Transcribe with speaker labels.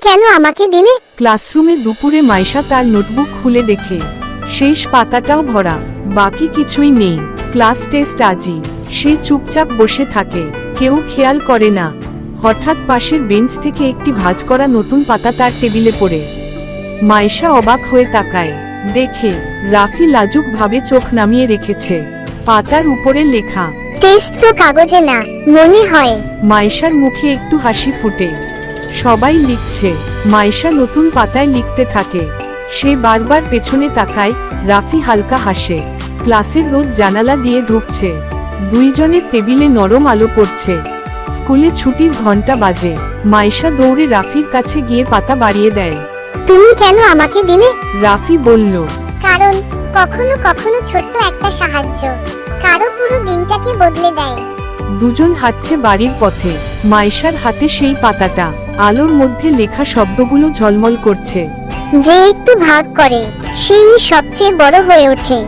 Speaker 1: কেন আমাকে দিলে?
Speaker 2: ক্লাসরুমে দুপুরে মাইশা তার নোটবুক খুলে দেখে শেষ পাতাটাও ভরা, বাকি কিছুই নেই। ক্লাস টেস্ট আজই। সে চুপচাপ বসে থাকে, কেউ খেয়াল করে না। হঠাৎ পাশের বেঞ্চ থেকে একটি ভাঁজ করা নতুন পাতা তার টেবিলে পড়ে। মাইশা অবাক হয়ে তাকায়, দেখে রাফি লাজুকভাবে চোখ নামিয়ে রেখেছে। পাতার উপরে লেখা,
Speaker 1: টেস্ট তো কাগজে না, মনে হয়।
Speaker 2: মাইশার মুখে একটু হাসি ফুটে। সবাই লিখছে, মাইশা নতুন পাতায় লিখতে থাকে। সে বারবার পেছনে তাকায়, রাফি হালকা হাসে। ক্লাসের রোদ জানালা দিয়ে ঢুকছে, দুইজনের টেবিলে নরম আলো পড়ছে। স্কুলে ছুটির ঘন্টা বাজে। মাইশা দৌড়ে রাফির কাছে গিয়ে পাতা বাড়িয়ে দেয়।
Speaker 1: তুমি কেন আমাকে দিলে?
Speaker 2: রাফি বলল,
Speaker 1: কারণ কখনো কখনো ছোট্ট একটা সাহায্য কারো পুরো দিনটাকে বদলে দেয়।
Speaker 2: দুজন হাঁটছে বাড়ির পথে। মাইশার হাতে সেই পাতাটা, আলোর মধ্যে লেখা শব্দগুলো ঝলমল করছে।
Speaker 1: যে একটু ভাগ করে সেই সবচেয়ে বড় হয়ে ওঠে।